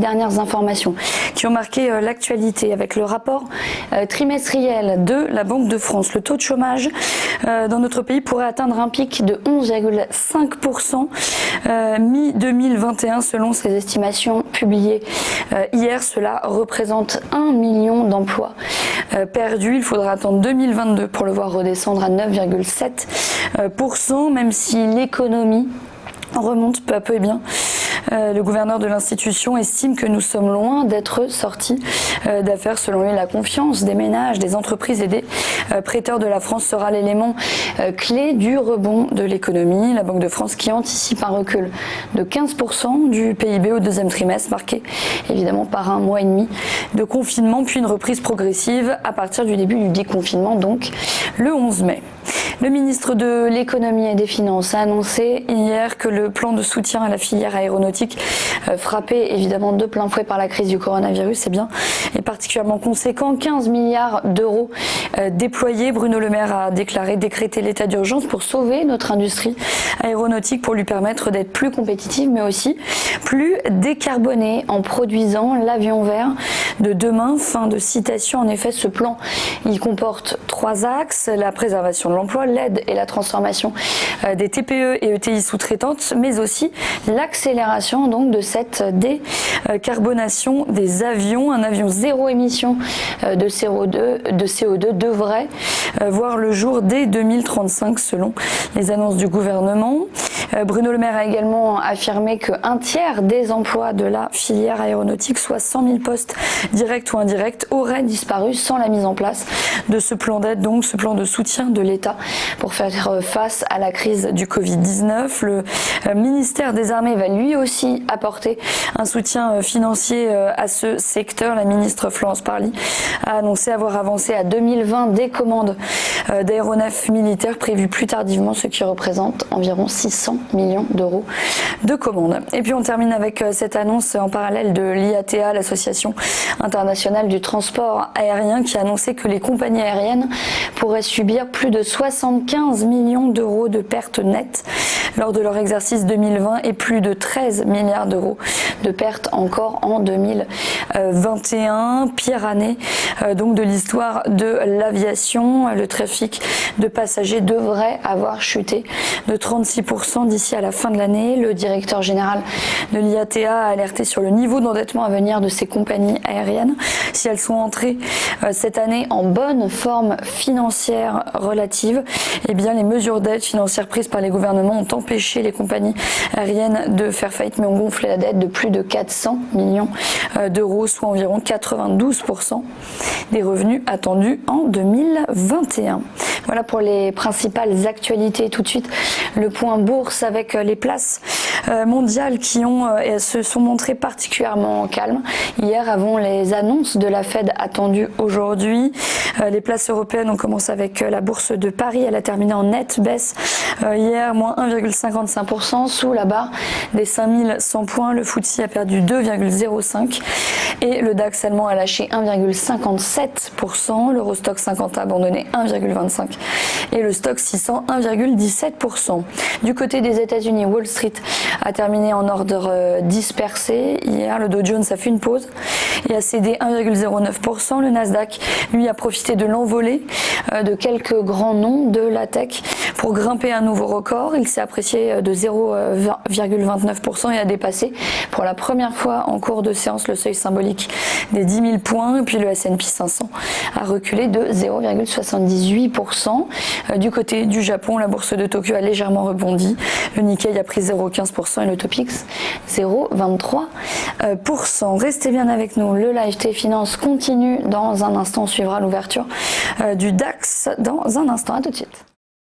dernières informations qui ont marqué l'actualité avec le rapport trimestriel de la Banque de France. Le taux de chômage dans notre pays pourrait atteindre un pic de 11,5% mi-2021 selon ces estimations publiées hier. Cela représente 1 million d'emplois perdus. Il faudra attendre 2022 pour le voir redescendre à 9,7%, même si l'économie remonte peu à peu. Eh bien, le gouverneur de l'institution estime que nous sommes loin d'être sortis d'affaires. Selon lui, la confiance des ménages, des entreprises et des prêteurs de la France sera l'élément clé du rebond de l'économie. La Banque de France qui anticipe un recul de 15% du PIB au deuxième trimestre, marqué évidemment par un mois et demi de confinement, puis une reprise progressive à partir du début du déconfinement, donc le 11 mai. Le ministre de l'économie et des finances a annoncé hier que le plan de soutien à la filière aéronautique, frappée évidemment de plein fouet par la crise du coronavirus, est particulièrement conséquent. 15 milliards d'euros déployés. Bruno Le Maire a décrété l'état d'urgence pour sauver notre industrie aéronautique, pour lui permettre d'être plus compétitive mais aussi plus décarbonée en produisant l'avion vert de demain. Fin de citation. En effet, ce plan, il comporte 3 axes: la préservation de l'emploi, l'aide et la transformation des TPE et ETI sous-traitantes, mais aussi l'accélération donc de cette décarbonation des avions. Un avion zéro émission de CO2 devrait voir le jour dès 2035 selon les annonces du gouvernement. Bruno Le Maire a également affirmé qu'un tiers des emplois de la filière aéronautique, soit 100 000 postes directs ou indirects, auraient disparu sans la mise en place de ce plan d'aide, donc ce plan de soutien de l'État pour faire face à la crise du Covid-19. Le ministère des Armées va lui aussi apporter un soutien financier à ce secteur. La ministre Florence Parly a annoncé avoir avancé à 2020 des commandes d'aéronefs militaires prévues plus tardivement, ce qui représente environ 600 millions d'euros de commandes. Et puis on termine avec cette annonce en parallèle de l'IATA, l'Association internationale du transport aérien, qui a annoncé que les compagnies aériennes pourraient subir plus de 75 millions d'euros de pertes nettes lors de leur exercice 2020 et plus de 13 milliards d'euros de pertes encore en 2021. Pire année donc de l'histoire de l'aviation. Le trafic de passagers devrait avoir chuté de 36% d'ici à la fin de l'année. Le directeur général de l'IATA a alerté sur le niveau d'endettement à venir de ces compagnies aériennes. Si elles sont entrées cette année en bonne forme financière relative, eh bien les mesures d'aide financière prises par les gouvernements ont empêché les compagnies aériennes de faire faillite, mais ont gonflé la dette de plus de 400 millions d'euros, soit environ 92% des revenus attendus en 2021. Voilà pour les principales actualités. Tout de suite, le point bourse avec les places mondiales qui se sont montrées particulièrement calmes hier avant les annonces de la Fed attendues aujourd'hui. Les places européennes, on commence avec la bourse de Paris. Elle a terminé en nette baisse hier, moins 1,55% sous la barre des 5100 points. Le FTSE a perdu 2,05% et le DAX allemand a lâché 1,57%. L'Eurostock 50 a abandonné 1,25% et le Stock 600 1,17%. Du côté des États-Unis, Wall Street a terminé en ordre dispersé. Hier, le Dow Jones a fait une pause et a cédé 1,09%. Le Nasdaq, lui, a profité de l'envolée de quelques grands noms de la tech pour grimper un nouveau record. Il s'est apprécié de 0,29% et a dépassé pour la première fois en cours de séance le seuil symbolique des 10 000 points. Et puis le S&P 500 a reculé de 0,78%. Du côté du Japon, la bourse de Tokyo a légèrement rebondi. Le Nikkei a pris 0,15% et le Topix 0,23%. Restez bien avec nous. Le Live T Finance continue dans un instant. On suivra l'ouverture du DAX dans un instant. À tout de suite.